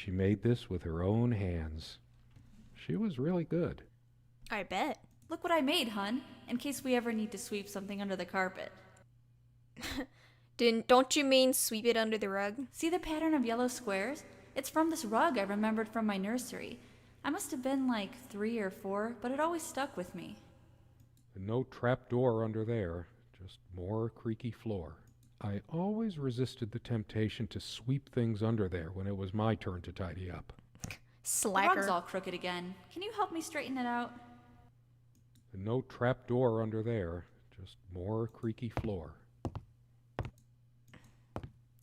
She made this with her own hands. She was really good. I bet. Look what I made, hun, in case we ever need to sweep something under the carpet. Don't you mean sweep it under the rug? See the pattern of yellow squares? It's from this rug I remembered from my nursery. I must have been like 3 or 4, but it always stuck with me. And no trap door under there, just more creaky floor. I always resisted the temptation to sweep things under there when it was my turn to tidy up. The Slacker. rug's all crooked again. Can you help me straighten it out? And no trap door under there, just more creaky floor.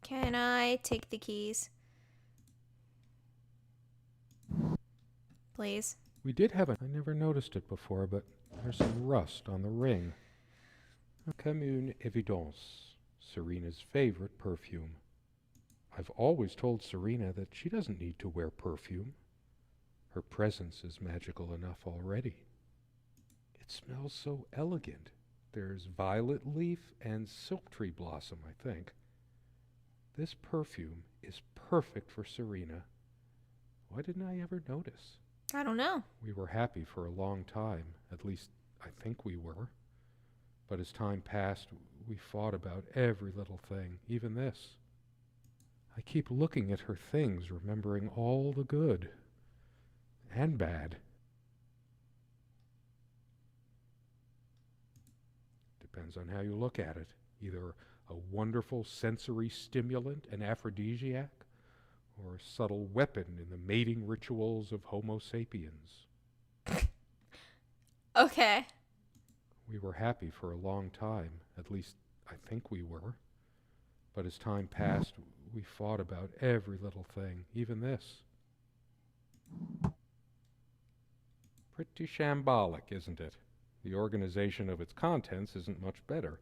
Can I take the keys? Please. We did have I never noticed it before, but there's some rust on the ring. Comme une évidence. Serena's favorite perfume. I've always told Serena that she doesn't need to wear perfume. Her presence is magical enough already. It smells so elegant. There's violet leaf and silk tree blossom, I think. This perfume is perfect for Serena. Why didn't I ever notice? I don't know. We were happy for a long time, at least I think we were. But as time passed, we fought about every little thing, even this. I keep looking at her things, remembering all the good and bad. Depends on how you look at it. Either a wonderful sensory stimulant and aphrodisiac, or a subtle weapon in the mating rituals of Homo sapiens. Okay. We were happy for a long time, at least I think we were. But as time passed, we fought about every little thing, even this. Pretty shambolic, isn't it? The organization of its contents isn't much better.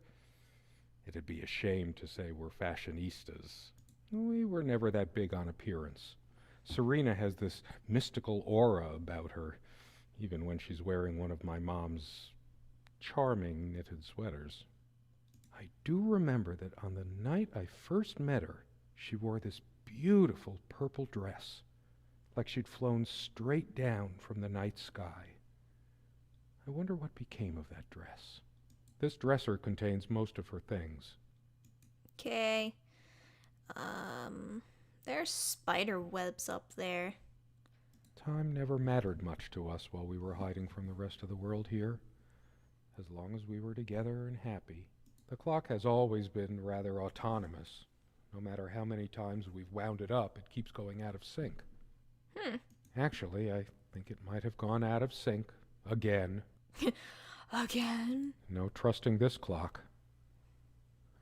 It'd be a shame to say we're fashionistas. We were never that big on appearance. Serena has this mystical aura about her, even when she's wearing one of my mom's charming knitted sweaters. I do remember that on the night I first met her, she wore this beautiful purple dress, like she'd flown straight down from the night sky. I wonder what became of that dress. This dresser contains most of her things. Okay. There's spider webs up there. Time never mattered much to us while we were hiding from the rest of the world here. As long as we were together and happy. The clock has always been rather autonomous. No matter how many times we've wound it up, it keeps going out of sync. Actually, I think it might have gone out of sync again. Again? No trusting this clock.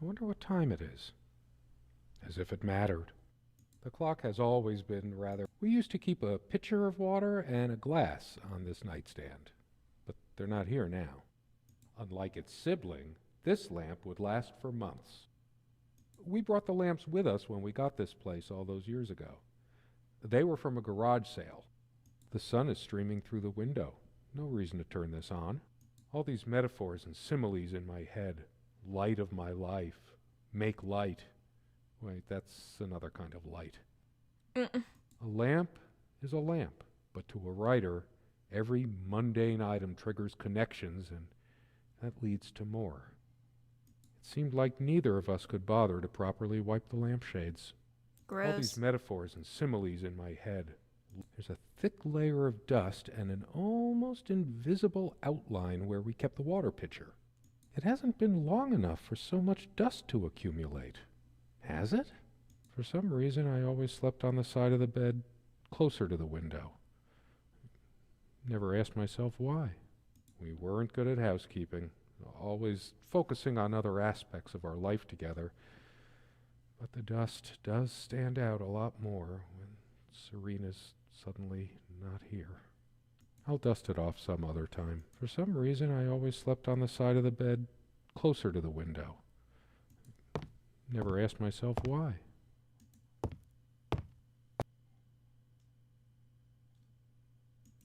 I wonder what time it is. As if it mattered. The clock has always been rather... We used to keep a pitcher of water and a glass on this nightstand, but they're not here now. Unlike its sibling, this lamp would last for months. We brought the lamps with us when we got this place all those years ago. They were from a garage sale. The sun is streaming through the window. No reason to turn this on. All these metaphors and similes in my head. Light of my life. Make light. Wait, that's another kind of light. A lamp is a lamp, but to a writer, every mundane item triggers connections, and that leads to more. It seemed like neither of us could bother to properly wipe the lampshades. Gross. All these metaphors and similes in my head. There's a thick layer of dust and an almost invisible outline where we kept the water pitcher. It hasn't been long enough for so much dust to accumulate. Has it? For some reason, I always slept on the side of the bed closer to the window. Never asked myself why. We weren't good at housekeeping, always focusing on other aspects of our life together. But the dust does stand out a lot more when Serena's suddenly not here. I'll dust it off some other time. For some reason, I always slept on the side of the bed closer to the window. Never asked myself why.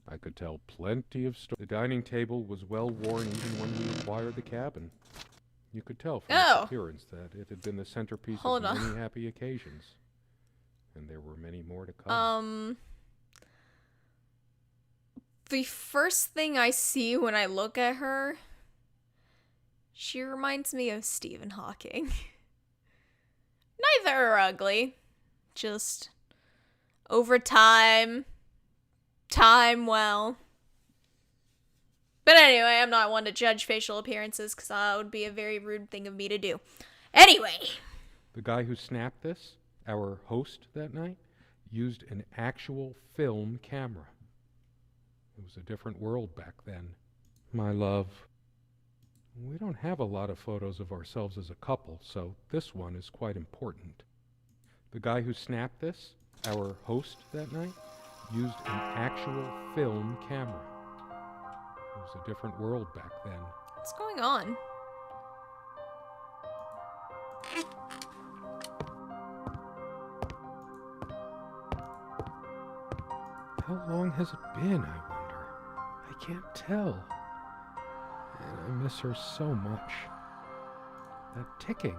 I could tell plenty of stories. The dining table was well worn even when we acquired the cabin. You could tell from its appearance that it had been the centerpiece Hold of on. many happy occasions. And there were many more to come. The first thing I see when I look at her, she reminds me of Stephen Hawking. Neither are ugly. Just over time well. But anyway, I'm not one to judge facial appearances because that would be a very rude thing of me to do. Anyway. The guy who snapped this, our host that night, used an actual film camera. It was a different world back then. My love, we don't have a lot of photos of ourselves as a couple, so this one is quite important. The guy who snapped this, our host that night, used an actual film camera. It was a different world back then. What's going on? How long has it been, I wonder? I can't tell. And I miss her so much. That ticking,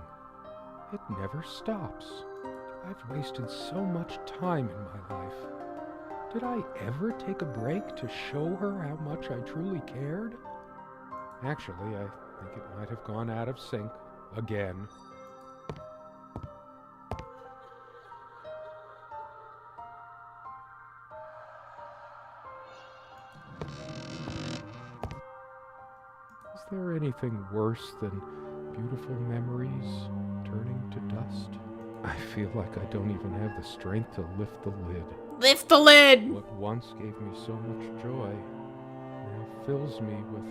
it never stops. I've wasted so much time in my life. Did I ever take a break to show her how much I truly cared? Actually, I think it might have gone out of sync again. Is there anything worse than beautiful memories turning to dust? I feel like I don't even have the strength to lift the lid. Lift the lid! What once gave me so much joy now fills me with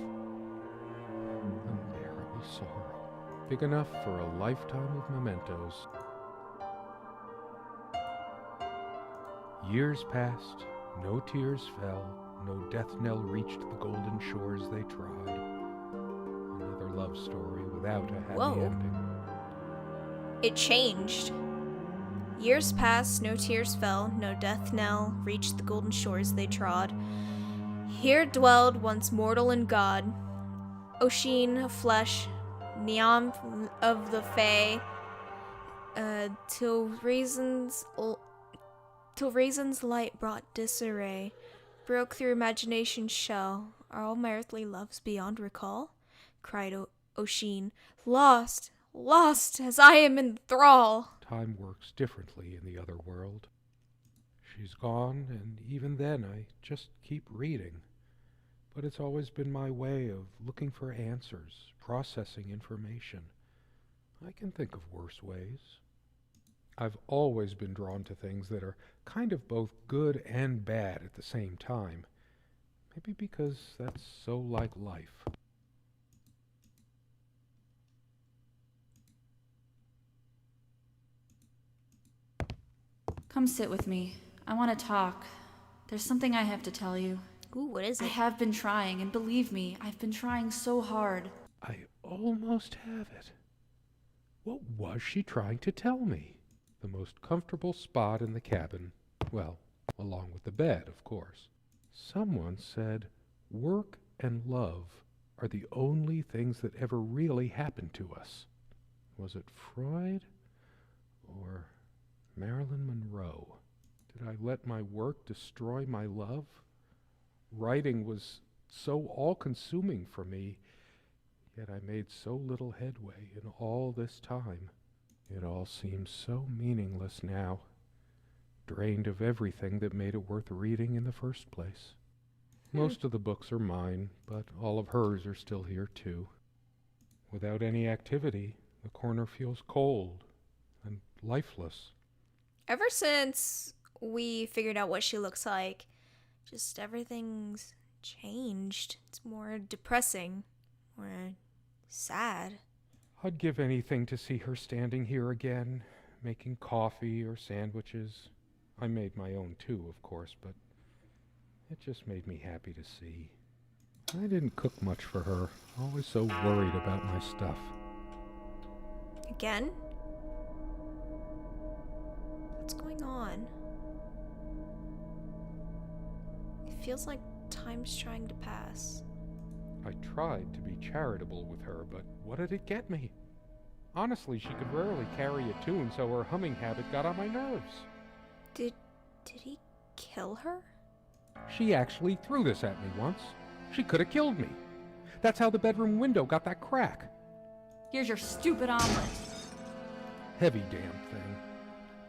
unbearable sorrow, big enough for a lifetime of mementos. Years passed, no tears fell, no death knell reached the golden shores they trod. Another love story without a happy Whoa. ending. It changed. Years passed, no tears fell, no death knell reached the golden shores they trod. Here dwelled once mortal and god, Oisin of flesh, Niam of the Fae, till reason's light brought disarray, broke through imagination's shell. Are all my earthly loves beyond recall? Cried Oisin, lost as I am in thrall. Time works differently in the other world. She's gone, and even then I just keep reading. But it's always been my way of looking for answers, processing information. I can think of worse ways. I've always been drawn to things that are kind of both good and bad at the same time. Maybe because that's so like life. Come sit with me. I want to talk. There's something I have to tell you. Ooh, what is I it? have been trying, and believe me, I've been trying so hard. I almost have it. What was she trying to tell me? The most comfortable spot in the cabin. Well, along with the bed, of course. Someone said, work and love are the only things that ever really happened to us. Was it Freud or Marilyn Monroe? Did I let my work destroy my love? Writing was so all-consuming for me, yet I made so little headway in all this time. It all seems so meaningless now, drained of everything that made it worth reading in the first place. Most of the books are mine, but all of hers are still here too. Without any activity, the corner feels cold and lifeless. Ever since we figured out what she looks like, just everything's changed. It's more depressing, more sad. I'd give anything to see her standing here again, making coffee or sandwiches. I made my own too, of course, but it just made me happy to see. I didn't cook much for her, always so worried about my stuff. Again? What's going on? It feels like time's trying to pass. I tried to be charitable with her, but what did it get me? Honestly, she could rarely carry a tune, so her humming habit got on my nerves. Did he kill her? She actually threw this at me once. She could have killed me. That's how the bedroom window got that crack. Here's your stupid omelet. Heavy damn thing.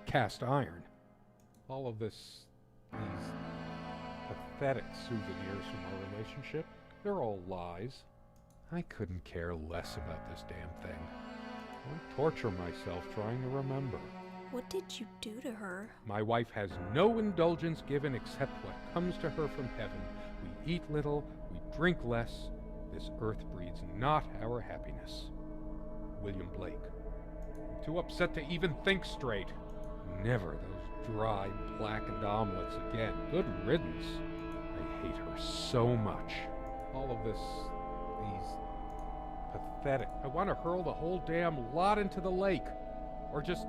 Cast iron. All of these pathetic souvenirs from our relationship, they're all lies. I couldn't care less about this damn thing. I torture myself trying to remember. What did you do to her? My wife has no indulgence given except what comes to her from heaven. We eat little, we drink less. This earth breeds not our happiness. William Blake. I'm too upset to even think straight. Never those dry, blackened omelets again. Good riddance. I hate her so much. All of these pathetic. I want to hurl the whole damn lot into the lake. Or just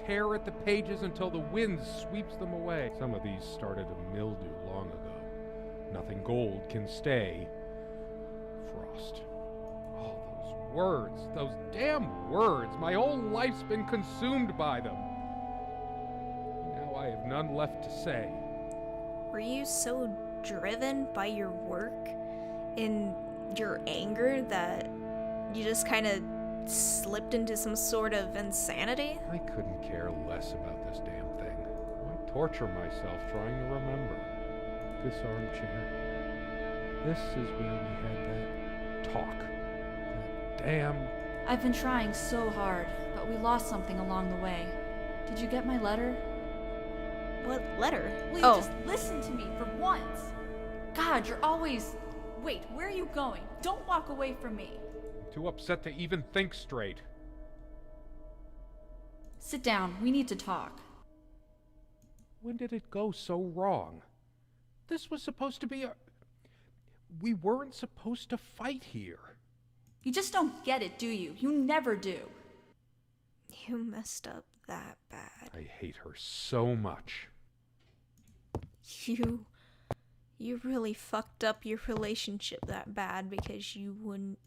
tear at the pages until the wind sweeps them away. Some of these started to mildew long ago. Nothing gold can stay. Frost. All those words, those damn words. My whole life's been consumed by them. Now I have none left to say. Were you so driven by your work and your anger that you just kind of slipped into some sort of insanity? I couldn't care less about this damn thing. I torture myself trying to remember. This armchair. This is where we had that talk. That damn... I've been trying so hard, but we lost something along the way. Did you get my letter? What letter? Will you just listen to me for once? God, you're always... Wait, where are you going? Don't walk away from me. Too upset to even think straight. Sit down. We need to talk. When did it go so wrong? This was supposed to be a... We weren't supposed to fight here. You just don't get it, do you? You never do. You messed up that bad. I hate her so much. You really fucked up your relationship that bad because you wouldn't...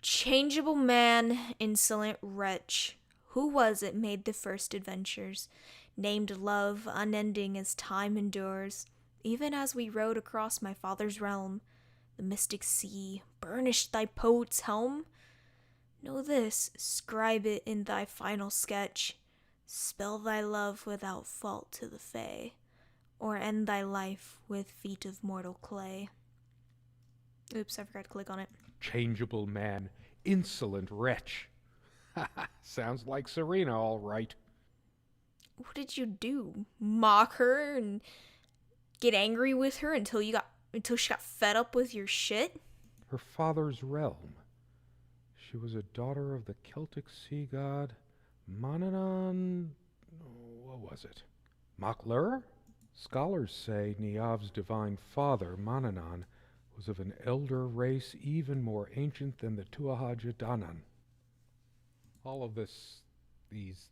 Changeable man, insolent wretch. Who was it made the first adventures? Named love, unending as time endures. Even as we rode across my father's realm, the mystic sea burnished thy poet's helm. Know this, scribe it in thy final sketch. Spell thy love without fault to the fae, or end thy life with feet of mortal clay. Oops, I forgot to click on it. Changeable man, insolent wretch. Sounds like Serena, all right. What did you do? Mock her and get angry with her until she got fed up with your shit? Her father's realm. She was a daughter of the Celtic sea god Manannán. What was it? Maclur? Scholars say Niamh's divine father, Manannán, was of an elder race even more ancient than the Tuatha Danann. All of these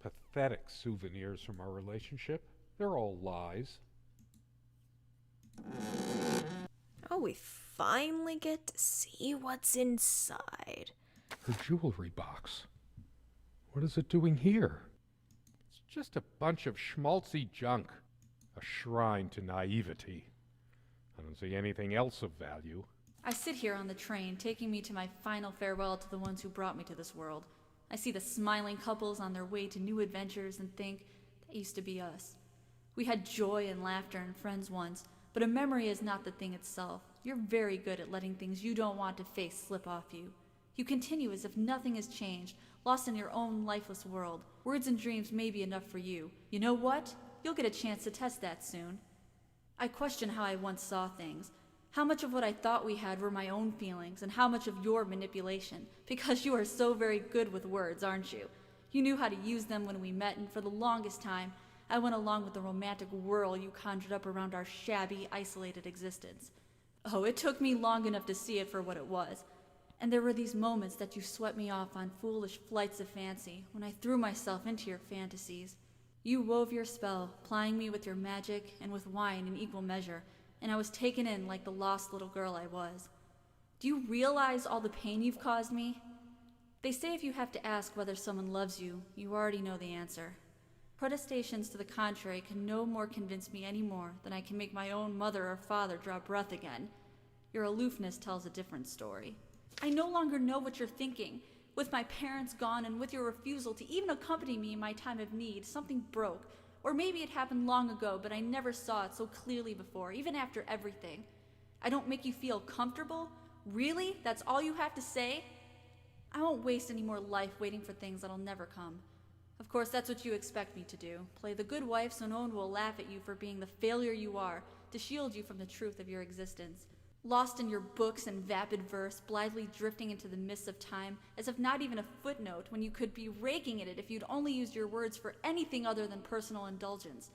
pathetic souvenirs from our relationship, they're all lies. Oh, we finally get to see what's inside. Her jewelry box. What is it doing here? It's just a bunch of schmaltzy junk. A shrine to naivety. I don't see anything else of value. I sit here on the train, taking me to my final farewell to the ones who brought me to this world. I see the smiling couples on their way to new adventures and think, that used to be us. We had joy and laughter and friends once, but a memory is not the thing itself. You're very good at letting things you don't want to face slip off you. You continue as if nothing has changed, lost in your own lifeless world. Words and dreams may be enough for you. You know what? You'll get a chance to test that soon. I question how I once saw things. How much of what I thought we had were my own feelings, and how much of your manipulation, because you are so very good with words, aren't you? You knew how to use them when we met, and for the longest time, I went along with the romantic whirl you conjured up around our shabby, isolated existence. Oh, it took me long enough to see it for what it was. And there were these moments that you swept me off on foolish flights of fancy, when I threw myself into your fantasies. You wove your spell, plying me with your magic and with wine in equal measure, and I was taken in like the lost little girl I was. Do you realize all the pain you've caused me? They say if you have to ask whether someone loves you, you already know the answer. Protestations to the contrary can no more convince me any more than I can make my own mother or father draw breath again. Your aloofness tells a different story. I no longer know what you're thinking. With my parents gone and with your refusal to even accompany me in my time of need, something broke. Or maybe it happened long ago, but I never saw it so clearly before, even after everything. I don't make you feel comfortable? Really? That's all you have to say? I won't waste any more life waiting for things that'll never come. Of course, that's what you expect me to do. Play the good wife so no one will laugh at you for being the failure you are, to shield you from the truth of your existence. Lost in your books and vapid verse, blithely drifting into the mists of time, as if not even a footnote when you could be raking at it if you'd only used your words for anything other than personal indulgence.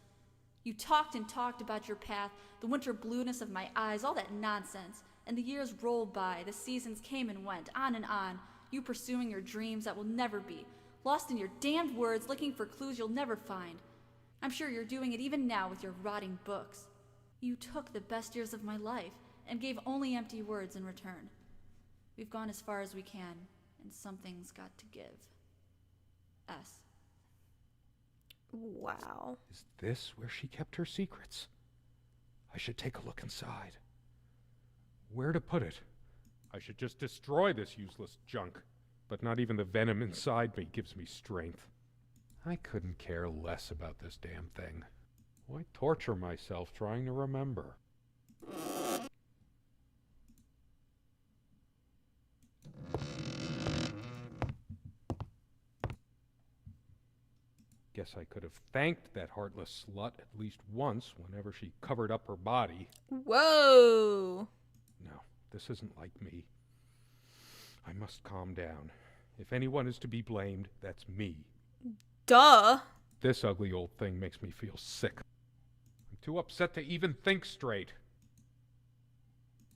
You talked and talked about your path, the winter blueness of my eyes, all that nonsense, and the years rolled by, the seasons came and went, on, you pursuing your dreams that will never be, lost in your damned words, looking for clues you'll never find. I'm sure you're doing it even now with your rotting books. You took the best years of my life, and gave only empty words in return. We've gone as far as we can, and something's got to give. S. Wow. Is this where she kept her secrets? I should take a look inside. Where to put it? I should just destroy this useless junk, but not even the venom inside me gives me strength. I couldn't care less about this damn thing. Why torture myself trying to remember? Guess I could have thanked that heartless slut at least once whenever she covered up her body. Whoa! No, this isn't like me. I must calm down. If anyone is to be blamed, that's me. Duh! This ugly old thing makes me feel sick. I'm too upset to even think straight.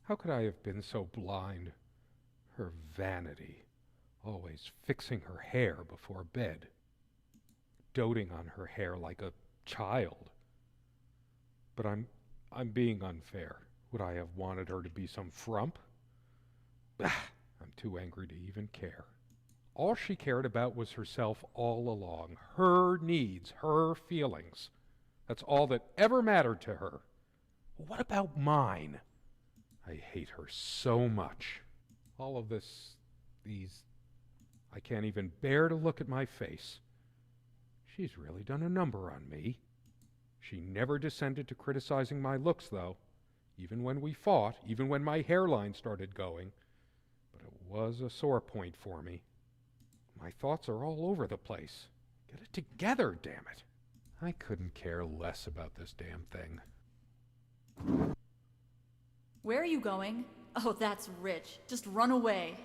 How could I have been so blind? Her vanity, always fixing her hair before bed. Doting on her hair like a child. But I'm being unfair. Would I have wanted her to be some frump? I'm too angry to even care. All she cared about was herself all along. Her needs, her feelings. That's all that ever mattered to her. What about mine? I hate her so much. All of I can't even bear to look at my face. She's really done a number on me. She never descended to criticizing my looks, though, even when we fought, even when my hairline started going. But it was a sore point for me. My thoughts are all over the place. Get it together, damn it. I couldn't care less about this damn thing. Where are you going? Oh, that's rich. Just run away.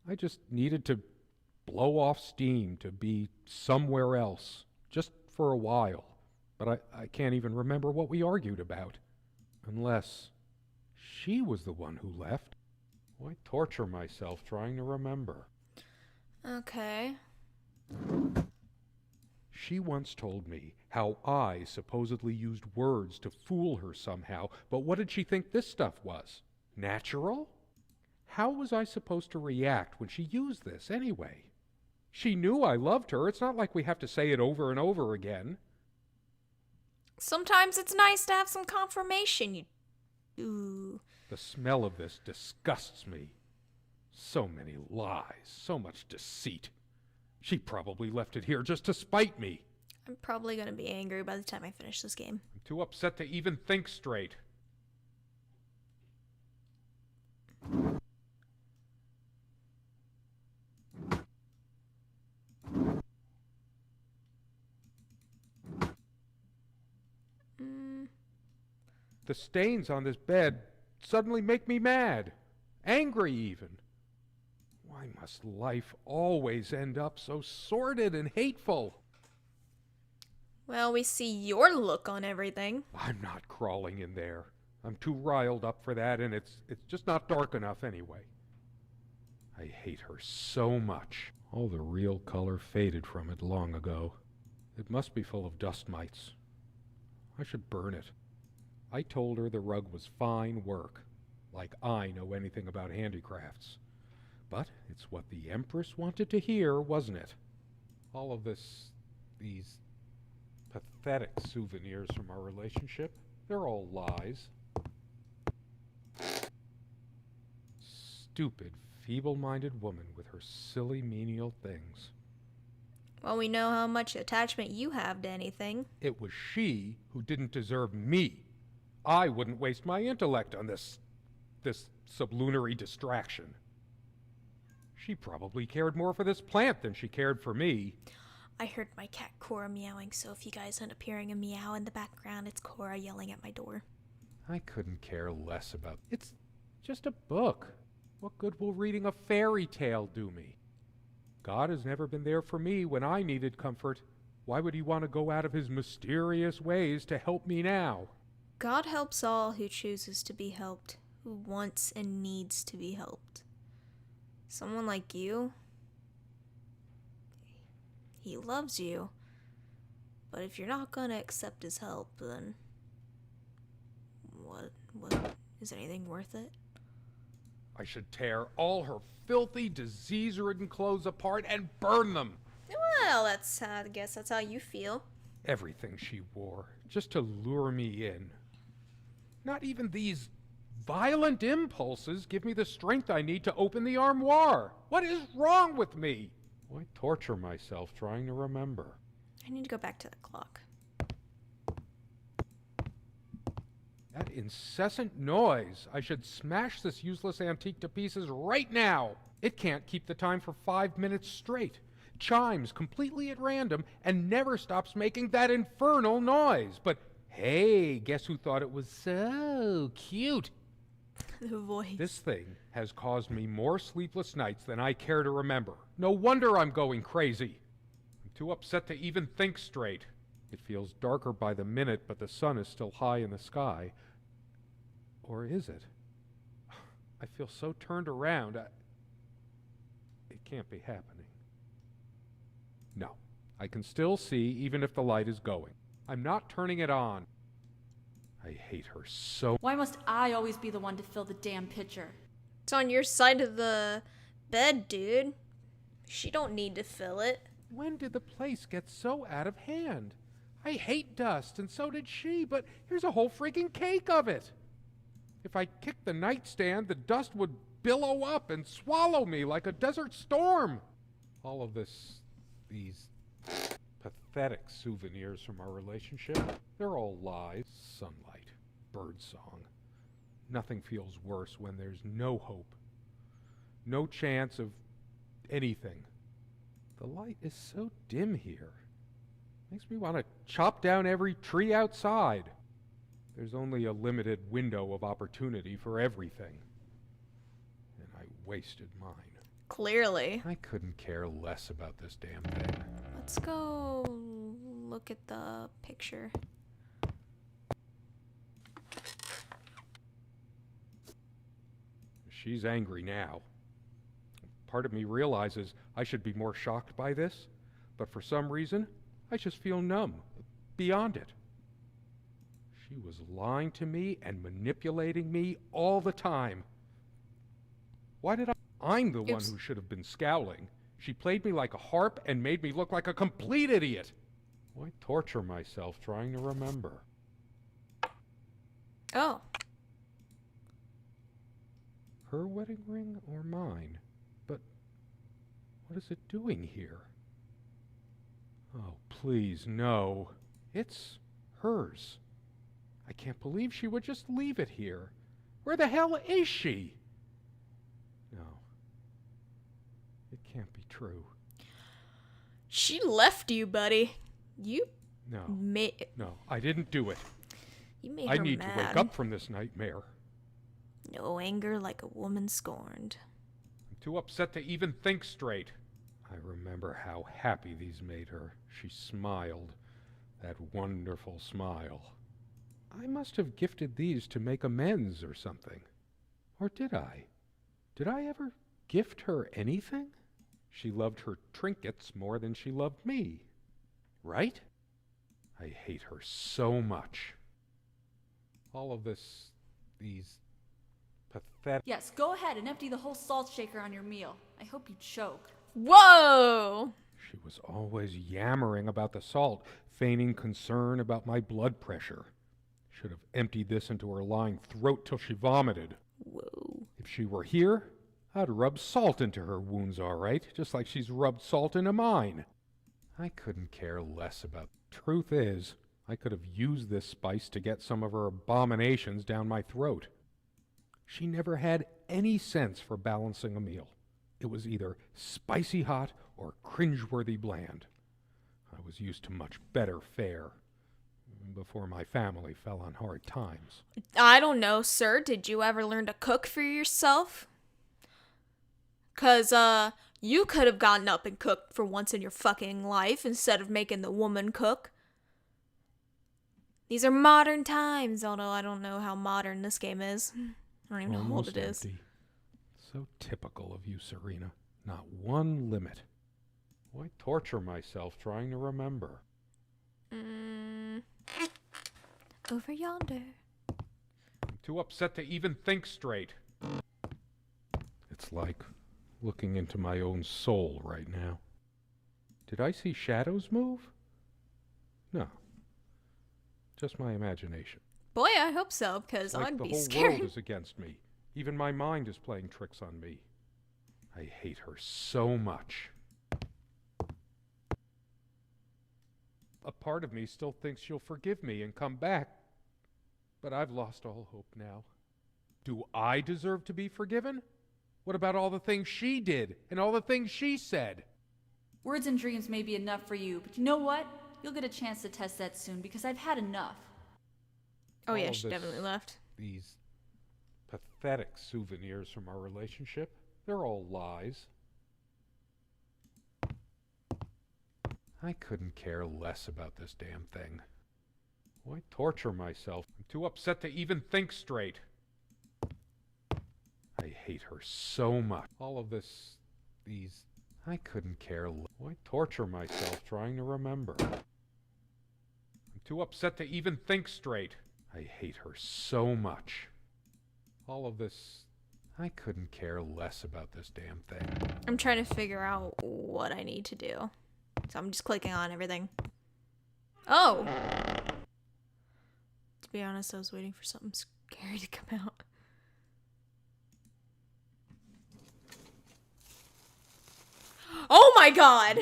I just needed to blow off steam, to be somewhere else, just for a while. But I can't even remember what we argued about. Unless she was the one who left. Why torture myself trying to remember? Okay. She once told me how I supposedly used words to fool her somehow, but what did she think this stuff was? Natural? How was I supposed to react when she used this anyway? She knew I loved her. It's not like we have to say it over and over again. Sometimes it's nice to have some confirmation. Ooh. The smell of this disgusts me. So many lies, so much deceit. She probably left it here just to spite me. I'm probably going to be angry by the time I finish this game. I'm too upset to even think straight. The stains on this bed suddenly make me mad. Angry, even. Why must life always end up so sordid and hateful? Well, we see your look on everything. I'm not crawling in there. I'm too riled up for that, and it's just not dark enough anyway. I hate her so much. All the real color faded from it long ago. It must be full of dust mites. I should burn it. I told her the rug was fine work, like I know anything about handicrafts. But it's what the Empress wanted to hear, wasn't it? All of these pathetic souvenirs from our relationship. They're all lies. Stupid, feeble-minded woman with her silly menial things. Well, we know how much attachment you have to anything. It was she who didn't deserve me. I wouldn't waste my intellect on this sublunary distraction. She probably cared more for this plant than she cared for me. I heard my cat Cora meowing, so if you guys end up hearing a meow in the background, it's Cora yelling at my door. I couldn't care less about it. It's just a book. What good will reading a fairy tale do me? God has never been there for me when I needed comfort. Why would he want to go out of his mysterious ways to help me now? God helps all who chooses to be helped, who wants and needs to be helped. Someone like you, he loves you. But if you're not gonna accept his help, then what is anything worth it? I should tear all her filthy, disease-ridden clothes apart and burn them. Well, I guess that's how you feel. Everything she wore, just to lure me in. Not even these violent impulses give me the strength I need to open the armoire. What is wrong with me? Why torture myself trying to remember? I need to go back to the clock. That incessant noise. I should smash this useless antique to pieces right now. It can't keep the time for 5 minutes straight. Chimes completely at random and never stops making that infernal noise. But hey, guess who thought it was so cute? The voice. This thing has caused me more sleepless nights than I care to remember. No wonder I'm going crazy. I'm too upset to even think straight. It feels darker by the minute, but the sun is still high in the sky. Or is it? I feel so turned around. It can't be happening. No, I can still see even if the light is going. I'm not turning it on. I hate her so. Why must I always be the one to fill the damn pitcher? It's on your side of the bed, dude. She don't need to fill it. When did the place get so out of hand? I hate dust, and so did she, but here's a whole freaking cake of it. If I kicked the nightstand, the dust would billow up and swallow me like a desert storm. All of these pathetic souvenirs from our relationship, they're all lies. Sunlight, birdsong. Nothing feels worse when there's no hope, no chance of anything. The light is so dim here. Makes me want to chop down every tree outside. There's only a limited window of opportunity for everything. And I wasted mine. Clearly. I couldn't care less about this damn thing. Let's go look at the picture. She's angry now. Part of me realizes I should be more shocked by this, but for some reason, I just feel numb, beyond it. She was lying to me and manipulating me all the time. Why did I'm the one who should have been scowling. She played me like a harp and made me look like a complete idiot. Why torture myself trying to remember? Oh. Her wedding ring or mine? But what is it doing here? Oh, please, no. It's hers. I can't believe she would just leave it here. Where the hell is she? No. It can't be true. She left you, buddy. You No. made. No, I didn't do it. You made I her need mad. to wake up from this nightmare. No anger like a woman scorned. I'm too upset to even think straight. I remember how happy these made her. She smiled. That wonderful smile. I must have gifted these to make amends or something. Or did I? Did I ever gift her anything? She loved her trinkets more than she loved me. Right? I hate her so much. All of these pathetic... Yes, go ahead and empty the whole salt shaker on your meal. I hope you choke. Whoa! She was always yammering about the salt, feigning concern about my blood pressure. Should have emptied this into her lying throat till she vomited. Whoa. If she were here, I'd rub salt into her wounds, all right, just like she's rubbed salt into mine. I couldn't care less about it. Truth is, I could have used this spice to get some of her abominations down my throat. She never had any sense for balancing a meal. It was either spicy hot or cringeworthy bland. I was used to much better fare before my family fell on hard times. I don't know, sir. Did you ever learn to cook for yourself? 'Cause, you could have gotten up and cooked for once in your fucking life instead of making the woman cook. These are modern times, although I don't know how modern this game is. I don't even know how old it is. Empty. So typical of you, Serena. Not one limit. Why torture myself trying to remember? Over yonder. I'm too upset to even think straight. It's like looking into my own soul right now. Did I see shadows move? No. Just my imagination. Boy, I hope so, because Like I'd the be whole scared. world is against me. Even my mind is playing tricks on me. I hate her so much. A part of me still thinks she'll forgive me and come back, but I've lost all hope now. Do I deserve to be forgiven? What about all the things she did and all the things she said? Words and dreams may be enough for you, but you know what? You'll get a chance to test that soon because I've had enough. Oh yeah, All she this- definitely left. These pathetic souvenirs from our relationship, they're all lies. I couldn't care less about this damn thing. Why torture myself? I'm too upset to even think straight. I hate her so much. All of this, these, I couldn't care less. Why torture myself trying to remember? I'm too upset to even think straight. I hate her so much. All of this, I couldn't care less about this damn thing. I'm trying to figure out what I need to do. So I'm just clicking on everything. Oh! To be honest, I was waiting for something scary to come out. Oh my god!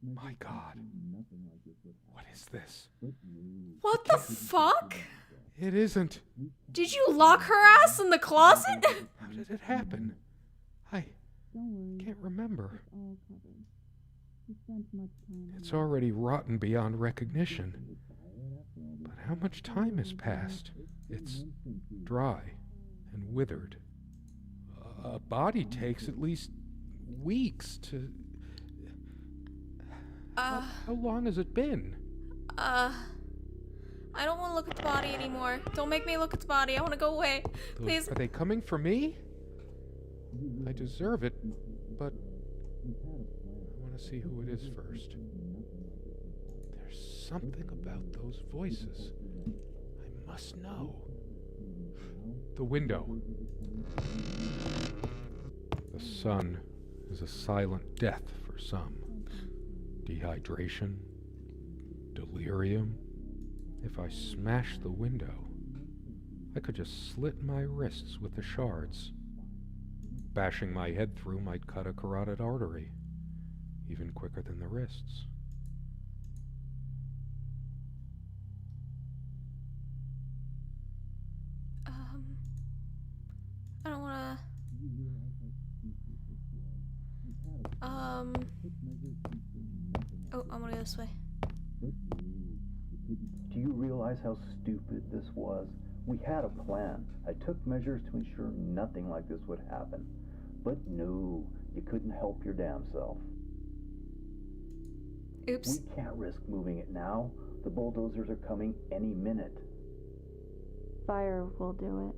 My God. What is this? What the fuck? It isn't. Did you lock her ass in the closet? How did it happen? I can't remember. It's already rotten beyond recognition. But how much time has passed? It's dry and withered. A body takes at least weeks to... How long has it been? I don't want to look at the body anymore. Don't make me look at the body. I want to go away. Please. Are they coming for me? I deserve it, but I want to see who it is first. There's something about those voices. I must know. The window. The sun is a silent death for some. Dehydration, delirium. If I smashed the window, I could just slit my wrists with the shards. Bashing my head through might cut a carotid artery, even quicker than the wrists. I don't wanna... Oh, I'm gonna go this way. Do you realize how stupid this was? We had a plan. I took measures to ensure nothing like this would happen. But no, you couldn't help your damn self. Oops. We can't risk moving it now. The bulldozers are coming any minute. Fire will do it.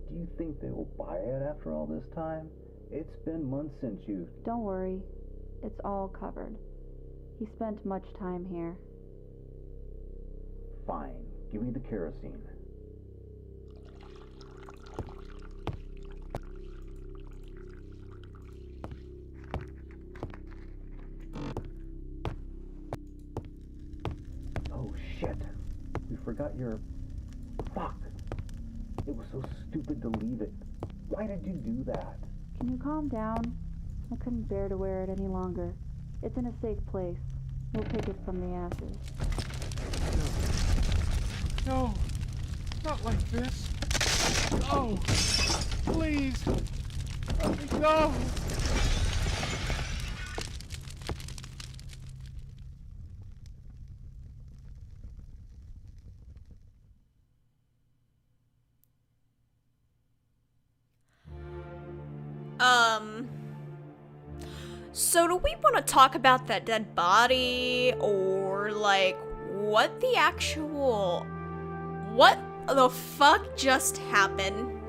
Do you think they will buy it after all this time? It's been months since you... Don't worry. It's all covered. He spent much time here. Fine. Give me the kerosene. got your... Fuck! It was so stupid to leave it. Why did you do that? Can you calm down? I couldn't bear to wear it any longer. It's in a safe place. We'll pick it from the ashes. No, not like this. No, please, let me go. So do we want to talk about that dead body, or, like, what the fuck just happened?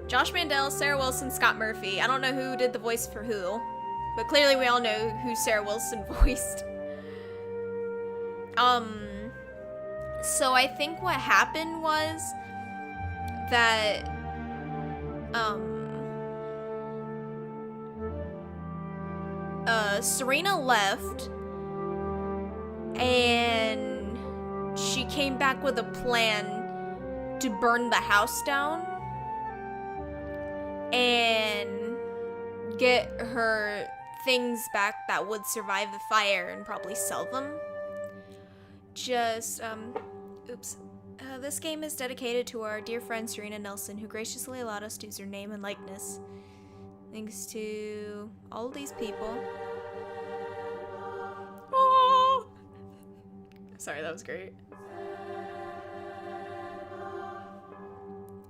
Josh Mandel, Sarah Wilson, Scott Murphy. I don't know who did the voice for who, but clearly we all know who Sarah Wilson voiced. So I think what happened was that, Serena left, and she came back with a plan to burn the house down and get her things back that would survive the fire and probably sell them. This game is dedicated to our dear friend Serena Nelson, who graciously allowed us to use her name and likeness. Thanks to all of these people. Oh! Sorry, that was great.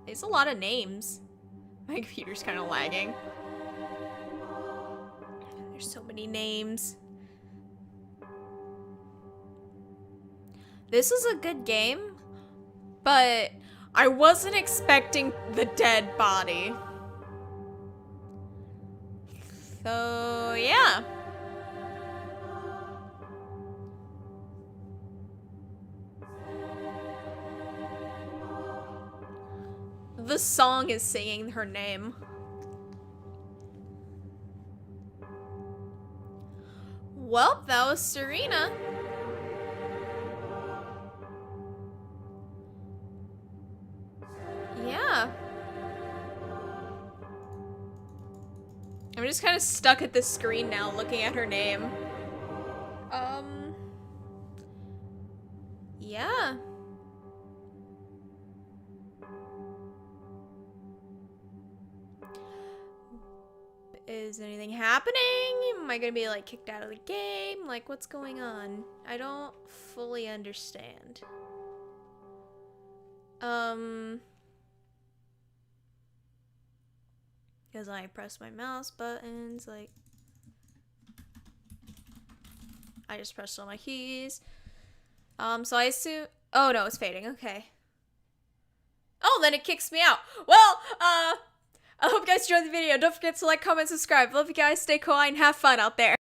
It's a lot of names. My computer's kind of lagging. There's so many names. This was a good game, but I wasn't expecting the dead body. So, yeah. The song is singing her name. Well, that was Serena. Yeah. I'm just kind of stuck at this screen now, looking at her name. Yeah. Is anything happening? Am I gonna be, like, kicked out of the game? Like, what's going on? I don't fully understand. Because I press my mouse buttons, like... I just pressed all my keys. So I assume... Oh, no, it's fading. Okay. Oh, then it kicks me out. Well, I hope you guys enjoyed the video. Don't forget to like, comment, subscribe. Love you guys. Stay kawaii and have fun out there.